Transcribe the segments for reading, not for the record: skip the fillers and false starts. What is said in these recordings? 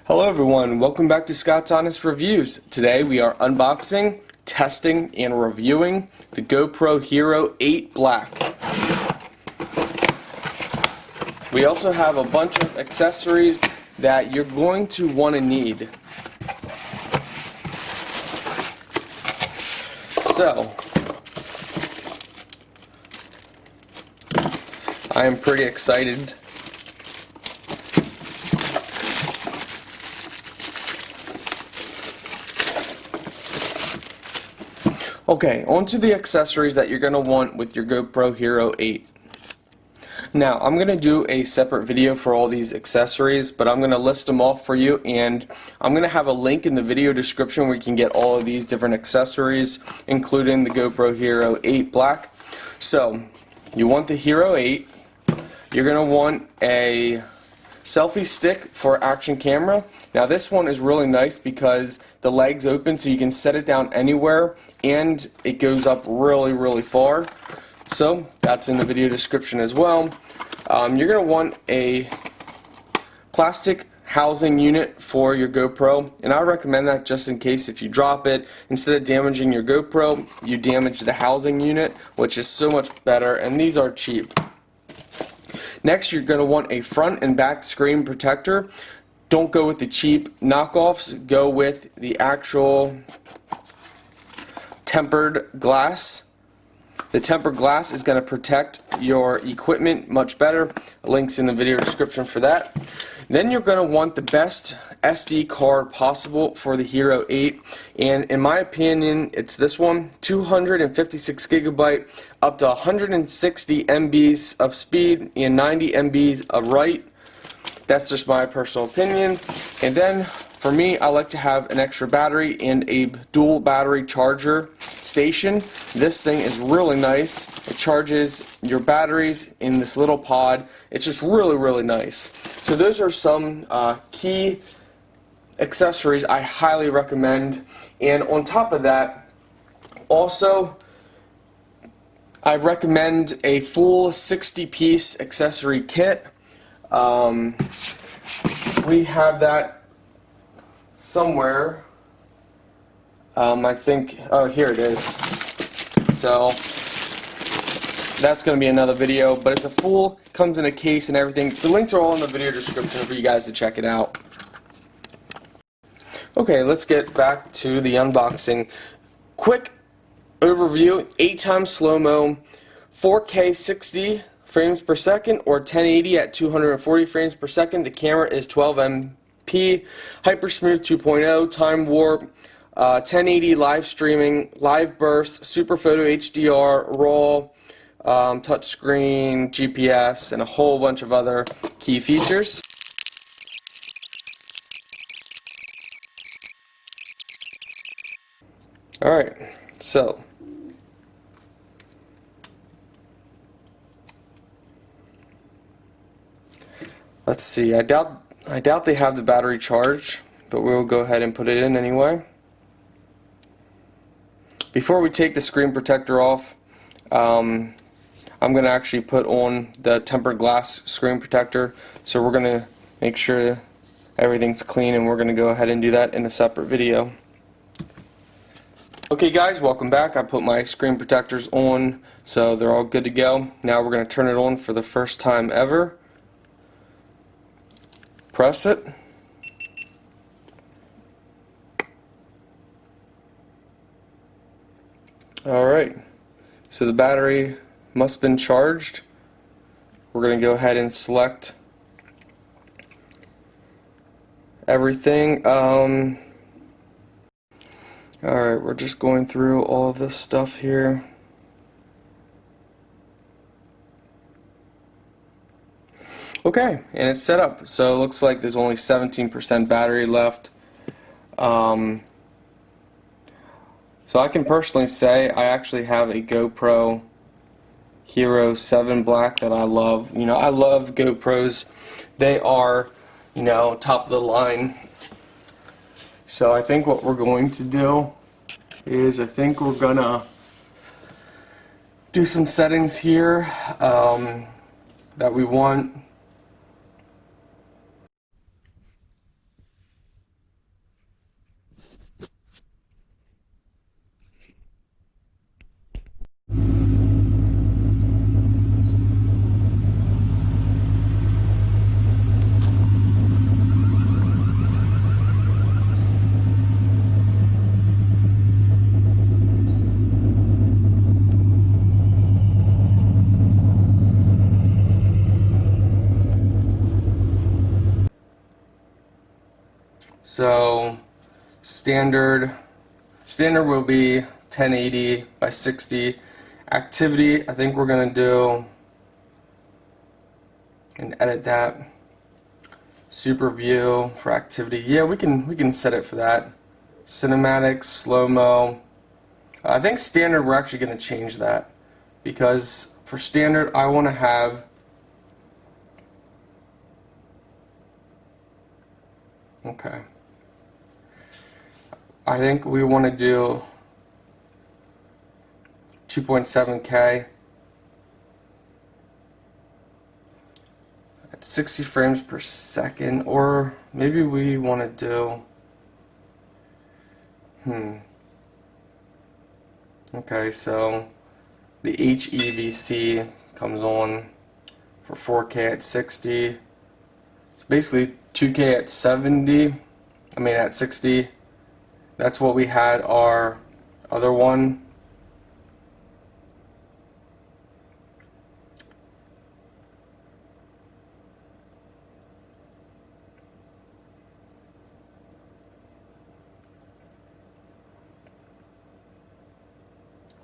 Hello everyone, welcome back to Scott's Honest Reviews. Today we are unboxing, testing, and reviewing the GoPro HERO8 Black. We also have a bunch of accessories that you're going to want to need. So, I am pretty excited. Okay, on to the accessories that you're going to want with your GoPro HERO8. Now, I'm going to do a separate video for all these accessories, but I'm going to list them off for you, and I'm going to have a link in the video description where you can get all of these different accessories, including the GoPro HERO8 Black. So, you want the HERO8, you're going to want a selfie stick for action camera. Now this one is really nice because the legs open so you can set it down anywhere and it goes up really far. So that's in the video description as well. You're going to want a plastic housing unit for your GoPro, and I recommend that just in case if you drop it, instead of damaging your GoPro, you damage the housing unit, which is so much better, and these are cheap. Next, you're going to want a front and back screen protector. Don't go with the cheap knockoffs, go with the actual tempered glass. The tempered glass is going to protect your equipment much better. Links in the video description for that. Then you're going to want the best SD card possible for the HERO8, and in my opinion it's this one, 256 gigabyte, up to 160 MBs of speed and 90 MBs of write. That's just my personal opinion. And then for me, I like to have an extra battery and a dual battery charger station. This thing is really nice. It charges your batteries in this little pod. It's just really nice. So those are some key accessories I highly recommend. And on top of that, also I recommend a full 60-piece accessory kit. We have that somewhere. I think, oh, here it is. So that's going to be another video, but it's a full, comes in a case and everything. The links are all in the video description for you guys to check it out. Okay, let's get back to the unboxing. Quick overview: 8x slow-mo, 4K 60 frames per second, or 1080 at 240 frames per second. The camera is 12 MP, HyperSmooth 2.0, time warp, 1080 live streaming, live burst, super photo HDR, RAW, touchscreen, GPS, and a whole bunch of other key features. Alright, so let's see. I doubt they have the battery charged, but we'll go ahead and put it in anyway. Before we take the screen protector off, I'm going to actually put on the tempered glass screen protector. So we're going to make sure everything's clean, and we're going to go ahead and do that in a separate video. Okay guys, welcome back. I put my screen protectors on, so they're all good to go. Now we're going to turn it on for the first time ever. Press it. Alright, so the battery must have been charged. We're going to go ahead and select everything. Alright, we're just going through all of this stuff here. Okay, and it's set up. So it looks like there's only 17% battery left. So I can personally say I actually have a GoPro HERO8 Black that I love. You know, I love GoPros. They are, you know, top of the line. So I think what we're going to do is I think we're gonna do some settings here that we want. So standard will be 1080 by 60. Activity, I think we're gonna do and edit that. Super view for activity. Yeah, we can set it for that. Cinematic, slow-mo. I think standard we're actually gonna change that, because for standard I want to have I think we want to do 2.7K at 60 frames per second, or maybe we want to do okay, so the HEVC comes on for 4K at 60. It's basically 2K at 70. I mean at 60. That's what we had our other one.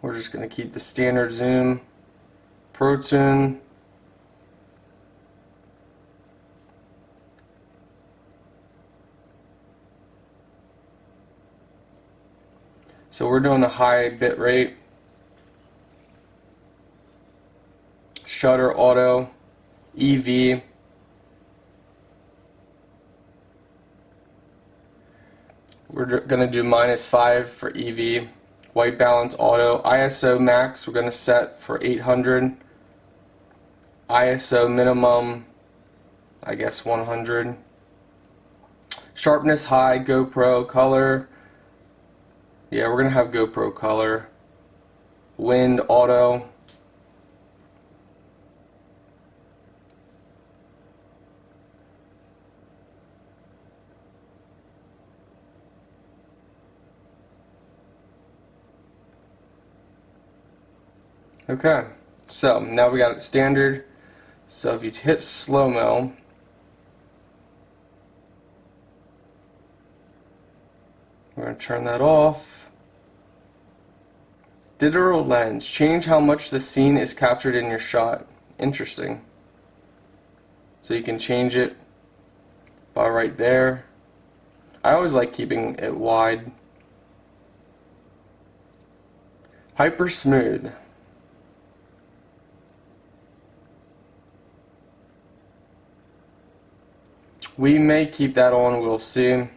We're just going to keep the standard zoom, Pro Tune. So we're doing a high bit rate. Shutter auto, EV. We're going to do -5 for EV. White balance auto. ISO max we're going to set for 800. ISO minimum, I guess 100. Sharpness high, GoPro color. Yeah, we're going to have GoPro color. Wind auto. Okay, so now we got it standard. So if you hit slow-mo, we're going to turn that off. Digital lens, change how much the scene is captured in your shot. Interesting. So you can change it by right there. I always like keeping it wide. HyperSmooth. We may keep that on, we'll see.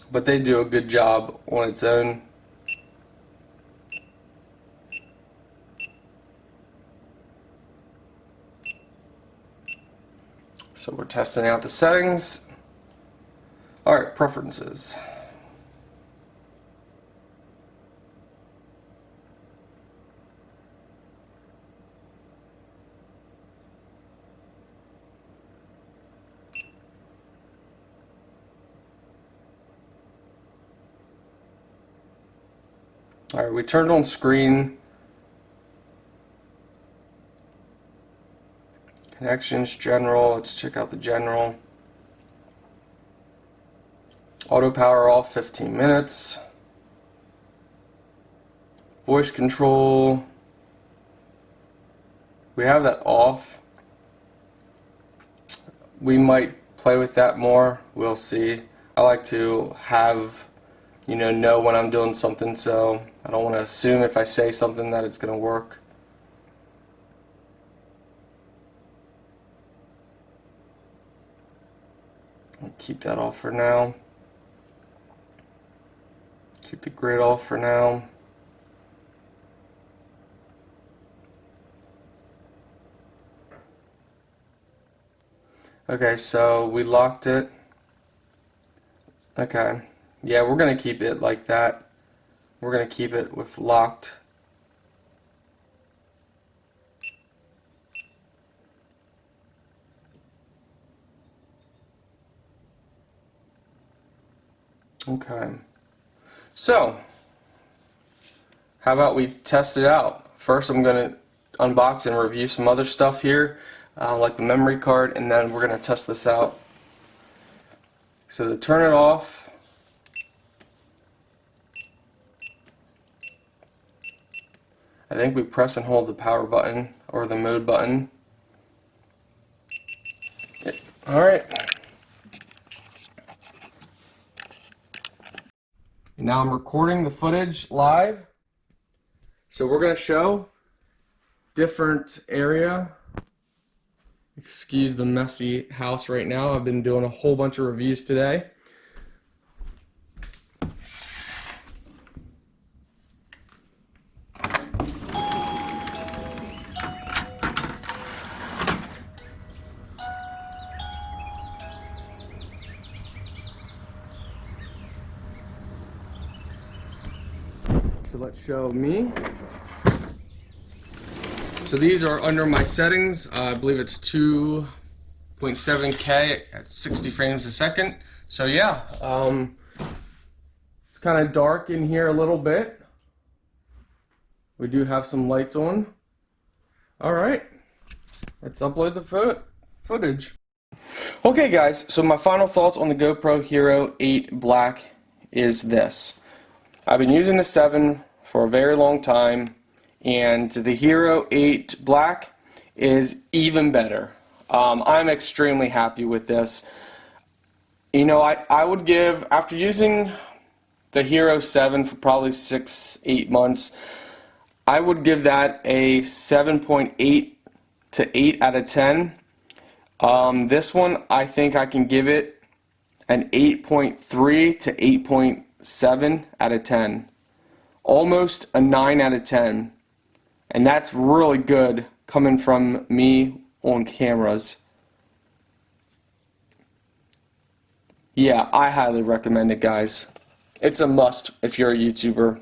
But they do a good job on its own. So we're testing out the settings. Alright, preferences. Alright, we turned on screen. Connections, general, let's check out the general. Auto power off, 15 minutes. Voice control, we have that off. We might play with that more, we'll see. I like to have, know when I'm doing something, so I don't want to assume if I say something that it's going to work. I'll keep that off for now. Keep the grid off for now. Okay, so we locked it. Okay. Yeah, we're going to keep it like that. We're going to keep it with locked. Okay. So, how about we test it out? First I'm going to unbox and review some other stuff here, like the memory card, and then we're going to test this out. So to turn it off, I think we press and hold the power button or the mode button. Alright. Now I'm recording the footage live. So we're going to show different area. Excuse the messy house right now. I've been doing a whole bunch of reviews today. So let's show me. So these are under my settings. I believe it's 2.7K at 60 frames a second. So yeah, it's kind of dark in here a little bit. We do have some lights on. Alright, let's upload the footage. Okay guys, so my final thoughts on the GoPro Hero 8 Black is this. I've been using the 7 for a very long time, and the Hero 8 Black is even better. I'm extremely happy with this. You know, I would give, after using the Hero 7 for probably 6-8 months, I would give that a 7.8 to 8 out of 10. This one, I think I can give it an 8.3 to 8.7 out of 10. Almost a 9 out of 10. And that's really good coming from me on cameras. Yeah, I highly recommend it, guys. It's a must if you're a YouTuber.